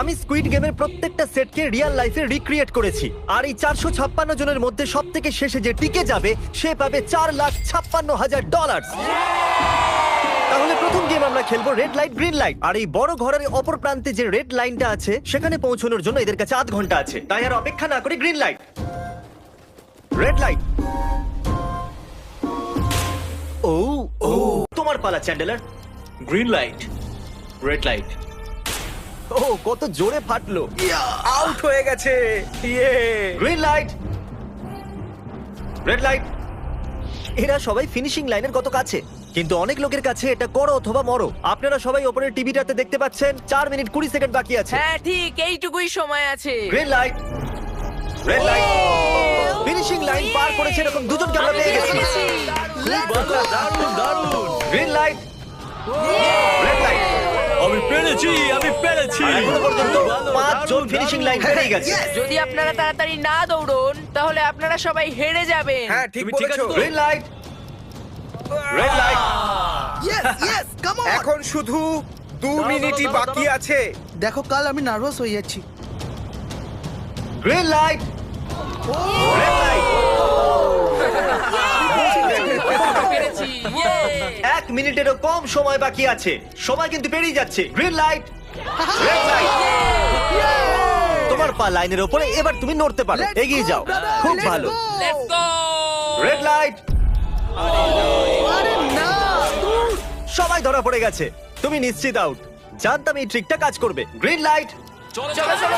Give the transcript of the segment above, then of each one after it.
আমি স্কুইড গেমের প্রত্যেকটা সেটকে রিয়েল লাইফে রিক্রিয়েট করেছি, আর এই 456 জনের মধ্যে সব থেকে শেষে যে টিকে যাবে সে পাবে $4,56,000। তাহলে প্রথম গেম আমরা খেলবো রেড লাইট গ্রিন লাইট। আর এই বড় ঘরের অপর প্রান্তে যে রেড লাইনটা আছে সেখানে পৌঁছানোর জন্য এদের কাছে 8 ঘন্টা আছে। তাই আর অপেক্ষা না করে গ্রিন লাইট, রেড লাইট। ও ও তোমার পালা Chandler. Green light, red light. ও কত জোরে ফাটলো। আউট হয়ে গেছে। ইয়ে গ্রিন লাইট, রেড লাইট। এরা সবাই ফিনিশিং লাইনের কত কাছে, কিন্তু অনেক লোকের কাছে এটা করো অথবা মরো। আপনারা সবাই ওপরের টিভিটাতে দেখতে পাচ্ছেন 4 মিনিট 20 সেকেন্ড বাকি আছে। হ্যাঁ ঠিক এইটুকুই সময় আছে। Green light, red light. Finishing line পার করেছে এরকম দুজনকে আমরা পেয়ে গেছি। দারুণ দারুণ। Green light, red light. আমি পেরেছি। আর এখনো পর্যন্ত 5 জন ফিনিশিং লাইন পেরিয়ে গেছে। যদি আপনারা তাড়াতাড়ি না দৌড়ন তাহলে আপনারা সবাই হেরে যাবেন। হ্যাঁ ঠিক তুমি ঠিক বলেছো। আছো তো? Green light, red light. এখন শুধু 2 মিনিটই বাকি আছে। দেখো কাল আমি নার্ভাস হয়ে যাচ্ছি। Green light, red light. পেরেছি। ইয়ে! 1 মিনিটেরও কম সময় বাকি আছে। সময় কিন্তু পেরিয়ে যাচ্ছে। Green light, red light. তোমার পা লাইনের উপরে, এবার তুমি নড়তে পারো। এগিয়ে যাও, খুব ভালো। Let's go! Red light. আরে না, সবাই ধরা পড়ে গেছে। তুমি নিশ্চিত আউট। জানতাম এই ট্রিকটা কাজ করবে। গ্রিন লাইট, চলো চলো চলো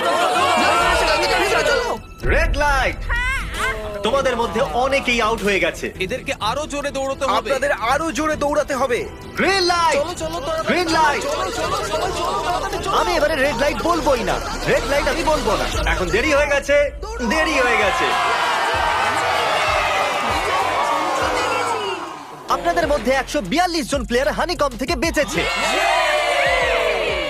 চলো। Red light. তোমাদের মধ্যে অনেকেই আউট হয়ে গেছে। এদেরকে আরো জোরে দৌড়তে হবে। আপনাদের আরো জোরে দৌড়াতে হবে। Green light, green light. আমি এবারে রেড লাইট বলবোই না। রেড লাইট আমি বলবো না। এখন দেরি হয়ে গেছে, দেরি হয়ে গেছে। আপনাদের মধ্যে 142 জন প্লেয়ার হানিকম থেকে বেঁচেছে।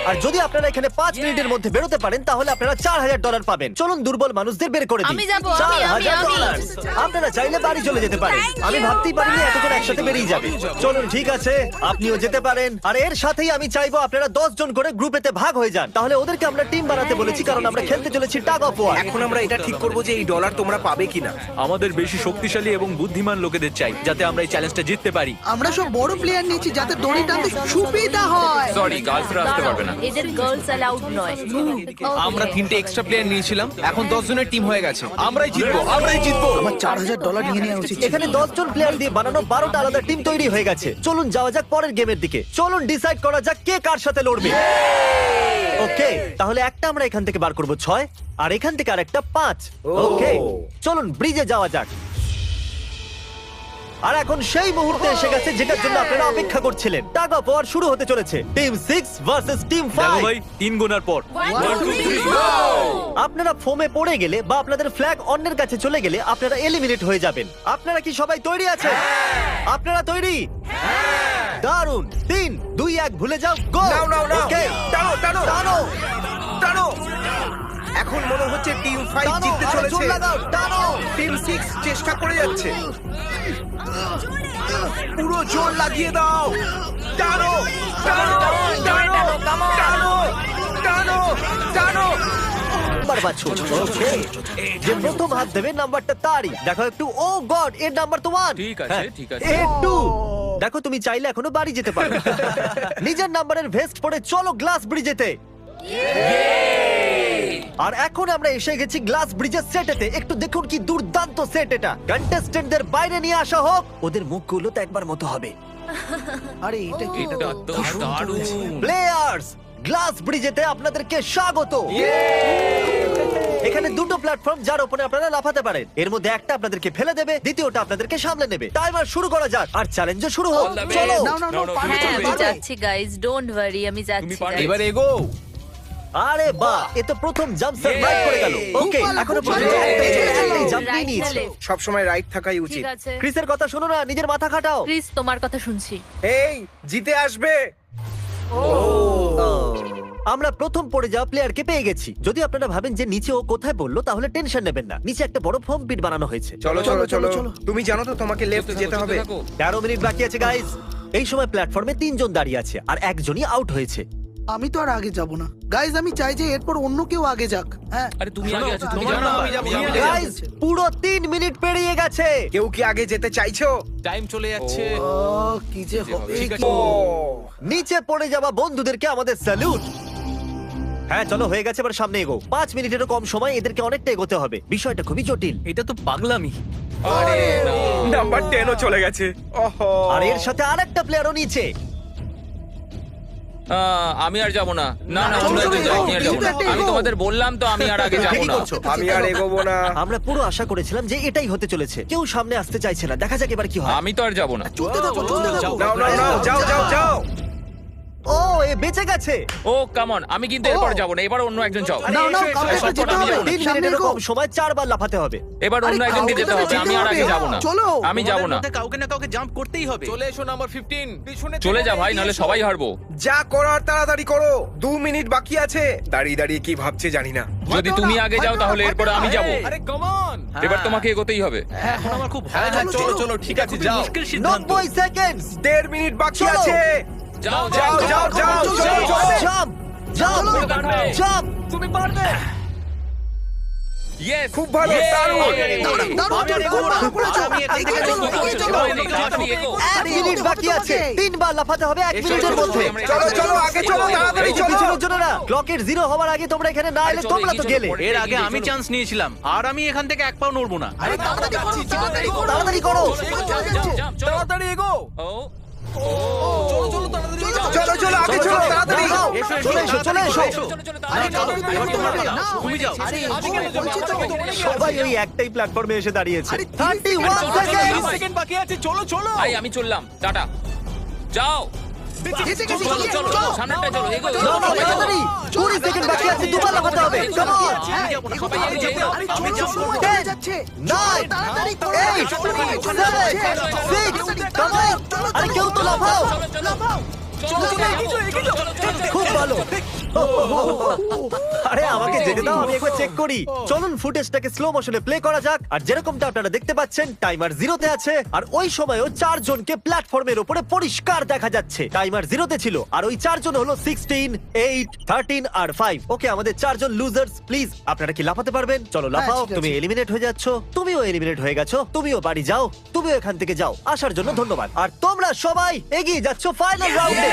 আর যদি আপনারা এখানে 5 মিনিটের মধ্যে বেরোতে পারেন তাহলে আপনারা $4,000 পাবেন। চলুন দুর্বল মানুষদের বের করে দিই। আমি যাবো, আমি। $4,000। আপনারা চাইলে বাড়ি চলে যেতে পারেন। আমি ভাবতেই পারিনি এতজন একসাথে বেরিয়ে যাবে। চলুন ঠিক আছে, আপনিও যেতে পারেন। আর এর সাথেই আমি চাইবো আপনারা 10 জন করে গ্রুপেতে ভাগ হয়ে যান। তাহলে ওদেরকে আমরা টিম বানাতে বলেছি, কারণ আমরা খেলতে চলেছি টাগ অফ ওয়ার। এখন আমরা এটা ঠিক করব যে এই ডলার তোমরা পাবে কিনা। আমাদের বেশি শক্তিশালী এবং বুদ্ধিমান লোকেদের চাই যাতে আমরা এই চ্যালেঞ্জটা জিততে পারি। আমরা সব বড় প্লেয়ার নিয়েছি যাতে দড়ি টানতে সুবিধা হয়। সরি, গার্লসরা আসতে পারবে না। এদের গার্লস অ্যালাউড নয়। আমরা 3টে এক্সট্রা প্লেয়ার নিয়েছিলাম, এখন 10 জনের টিম হয়ে গেছে। আমরাই জিতবো, আমরাই জিতবো। আমার $4,000 নিয়ে নেওয়া উচিত। এখানে 10 জন প্লেয়ার দিয়ে বানানো 12টা আলাদা টিম তৈরি হয়ে গেছে। চলুন যাওয়া যাক পরের গেমের দিকে। চলুন ডিসাইড করা যাক কে কার সাথে লড়বে। ওকে, তাহলে একটা আমরা এখান থেকে বার করব 6, আর এখান থেকে আরেকটা 5। ওকে, চলুন ব্রিজে যাওয়া যাক। আর এখন সেই মুহূর্তে এসে গেছে যেটার জন্য আপনারা অপেক্ষা করছিলেন। টাগ অফ ওয়ার শুরু হতে চলেছে। টিম 6 ভার্সেস টিম দেখো 5। ভাই, 3 গোনার পর। আপনারা ফোমে পড়ে গেলে বা আপনাদের ফ্ল্যাগ অন্যের কাছে চলে গেলে আপনারা এলিমিনেট হয়ে যাবেন। আপনারা কি সবাই তৈরি আছেন? আপনারা তৈরি? দারুণ। 3, 2, 1 ভুলে যাও। গো। নাও নাও নাও। ওকে, টানো টানো টানো টানো। এখন মনে হচ্ছে টিম 5 টানো, জিততে আরো জোর চলেছে। লাগাও, টানো। টিম 6 চেষ্টা করে যাচ্ছে। পুরো জোর লাগিয়ে দাও। টানো টানো টানো টানো টানো টানো। নাম্বার বাছো। ওকে, যে প্রথম হাত দেবে নাম্বারটা তারই। দেখো একটু। ও গড, এর নাম্বার তো 1। ঠিক আছে, ঠিক আছে। এর 2। দেখো তুমি চাইলে এখনো বাড়ি যেতে পারো। নিজের নাম্বারের ভেস্ট পরে চলো গ্লাস ব্রিজেতে। আর এখন আমরা এসে গেছি গ্লাস ব্রিজের সেটেতে। একটু দেখুন কি দুর্দান্ত সেট এটা। কন্টেস্টেন্টদের বাইরে নিয়ে আসা হোক। ওদের মুখগুলো তো একবার মতো হবে। আরে এটা কি? এটা তো দারুণ। প্লেয়ার্স, গ্লাস ব্রিজেতে আপনাদেরকে স্বাগত। এখানে দুটো প্ল্যাটফর্ম যার উপরে আপনারা লাফাতে পারেন। এর মধ্যে একটা আপনাদেরকে ফেলে দেবে, দ্বিতীয়টা আপনাদেরকে সামলে নেবে। টাইমার শুরু করা যাক আর চ্যালেঞ্জ শুরু হোক। All the best. চলো। নাও নাও নাও, No, no, পারবে, হ্যাঁ আমি পারবে। যাচ্ছি গাইস, ডোন্ট ওয়ারি, আমি যাচ্ছি পারবে। guys। এবার এগো। আরে বাহ, এ তো প্রথম জাম্প সার্ভাইভ করে গেল। ওকে, খুব ভালো, এখনো খুব পর্যন্ত ভালো। একটাই জাম্প Right নিয়েছে। না left? সব সময় রাইট থাকাই উচিত। ঠিক আছে ক্রিসের কথা শোনো না, নিজের মাথা খাটাও। প্লিজ, তোমার কথা শুনছি। এই জিতে আসবে। আমরা প্রথম পড়ে যাওয়া প্লেয়ারকে পেয়ে গেছি। যদি আপনারা ভাবেন যে নিচে ও কোথায় বললো তাহলে টেনশন নেবেন না। নিচে একটা বড় ফোম পিট বানানো হয়েছে। চলো চলো চলো চলো। তুমি জানো তো তোমাকে লেফট যেতে হবে। 13 মিনিট বাকি আছে গাইস। এই সময় প্ল্যাটফর্মে 3 জন দাঁড়িয়ে আছে আর একজনই আউট হয়েছে। আমি তো আর আগে যাব না গাইজ, আমি চাই যে এরপর অন্য কেউ আগে যাক। হ্যাঁ আরে তুমি আগে আছো, তুমি তোমার জানো নাম না। আমি যাবো, আমি তুমি আগে গাইস পুরো 3 মিনিট পেরিয়ে গেছে। কেউ কি আগে যেতে চাইছো? টাইম চলে যাচ্ছে। ও, কি যে হবে ঠিক আছে। কি? ও নিচে পড়ে যাওয়া বন্ধুদেরকে আমাদের স্যালুট। হ্যাঁ চলো হয়ে গেছে, এবার সামনে এগো। 5 মিনিটেরও কম সময়, এদেরকে অনেকটা এগোতে হবে। বিষয়টা খুবই জটিল। এটা তো পাগলামি। আরে না। নাম্বার 10ও চলে গেছে। ওহো। আর এর সাথে আরেকটা প্লেয়ারও নিচে। আমি আর যাব না, না না, চলো, অন্য একজন চলো, যাও, আমি আর যাবো না। এগো, এগো। আমি তোমাদের বললাম তো, আমি আর আগে যাব ঠিকই না। করছো। আমি আর এগোবো না। আমরা পুরো আশা করেছিলাম যে এটাই হতে চলেছে। কেউ সামনে আসতে চাইছে না, দেখা যাক এবার কি হয়। আমি তো আর যাব না। চলতে থাকো, চলতে থাকো। নাও নাও নাও, যাও যাও যাও। ও এ বেঁচে গেছে। ও কাম অন, আমি কিন্তু এরপর যাব না, এবার অন্য একজন যাও। নাও নাও, এসো, কাউকে এসো, একটা যেতে আমি হবে। যাবো না। 3 সামনে মিনিটেরও এগো। কম সময় 4 বার লাফাতে হবে। এবার আরে, অন্য একজনকে কাউকে যেতে তো হবে, যেতে আমি আর আগে হবে। যাব না। চলো। আমি যাব না। কাউকে না কাউকে জাম্প করতেই হবে। চলে এসো নাম্বার 15। পিছনে চলে যা ভাই, নাহলে সবাই হারবো। যা করার তাড়াতাড়ি করো, 2 মিনিট বাকি আছে। দাঁড়িয়ে দাঁড়িয়ে কি ভাবছে জানি না। যদি তুমি আগে যাও তাহলে এরপর আমি যাব। আরে কাম অন। এবার তোমাকে এগোতেই হবে। এখন আমার খুব ভয় হ্যাঁ লাগছে। চলো চলো, ঠিক আছে যাও। মুশকিল সিদ্ধান্ত। 90 সেকেন্ডস। 1.5 মিনিট বাকি চলো। আছে। যাও যাও যাও যাও চলো চলো। জাম্প জাম্প তুমি পারবে। জাম্প। তুমি পারবে। ইয়েস, খুব ভালো, দারুণ। দাঁড়াও, দাঁড়াও, আমি আর এগোবো দাঁড়াও, না। দাঁড়াও, দাঁড়াও। আমি এখান থেকে এগিয়ে চলো, চলবো। এগিয়ে চলো। তাড়াতাড়ি এগো। 1 মিনিট বাকি আছে। 3 বার লাফাতে হবে 1 মিনিটের মধ্যে। চলো চলো আগে চলো, তাড়াতাড়ি এই যে চলো। পিছনের জন্যরা ক্লকের 0 হওয়ার আগে তোমরা এখানে না এলে আরে চলো, তোমরা তো এগিয়ে গেলে। চলো, এর আগে আমি চান্স নিয়েছিলাম আর আমি এখান থেকে এক পাও নড়বো না। আরে তাড়াতাড়ি করো, তাড়াতাড়ি করো। তাড়াতাড়ি করো। তাড়াতাড়ি এগো। ও চলো চলো তাড়াতাড়ি এগো। চলো চলো আগে চলো তাড়াতাড়ি। দাঁড়াও, এসো, এসো, চলে এসো চলে এসো। চলো চলো আরে তাড়াতাড়ি চলো, এবার তোমার পালা। না, তুমি যাও। আরে, আমি কেন যাবো? বলছি তো। সবাই ওই একটাই প্ল্যাটফর্মে এসে দাঁড়িয়েছে। আরে, 31 চলো, সেকেন্ড। 30 সেকেন্ড বাকি আছে, চলো চলো। ভাই আমি চললাম, টাটা। যাও এসে গেছি, চলো চলো চলো, সামনেটা চলো, এগো নাও, এগো, নাও, এগো। তাড়াতাড়ি। 20 সেকেন্ড বাকি আছে, দুবার লাফাতে হবে। Come on. হ্যাঁ, যাবো না, এগো, সবাই তাড়াতাড়ি এগিয়ে যেতে হবে। যাও। আরে, আমি চলো, jump সময় করবো। চলে যাচ্ছে। 9 তাড়াতাড়ি করো। 8 চলে যাচ্ছে। 7 6 কাম অন। আরে কেউ তো লাফাও। লাফাও। চলো চলো চলো চলো চলো। খুব ভালো। আরে আমাকে যেতে দাও, আমি একবার চেক করি। চলুন ফুটেজটাকে স্লো মোশনে প্লে করা যাক। আর যেরকমটা আপনারা দেখতে পাচ্ছেন টাইমার 0 তে আছে। আর ওই সময়ও 4 জনকে প্ল্যাটফর্মের উপরে পরিষ্কার দেখা যাচ্ছে। টাইমার 0 তে ছিল আর ওই 4 জন হলো 16, 8, 13 আর 5। ওকে, আমাদের 4 জন লুজার্স। প্লিজ আপনারা কি লাফাতে পারবেন? চলো লাফাও। ঠিক আছে। তুমি এলিমিনেট হয়ে যাচ্ছ, তুমিও এলিমিনেট হয়ে গেছো, তুমিও বাড়ি যাও, তুমিও এখান থেকে যাও। আসার জন্য ধন্যবাদ। আর তোমরা সবাই এগিয়ে যাচ্ছ ফাইনাল রাউন্ডে।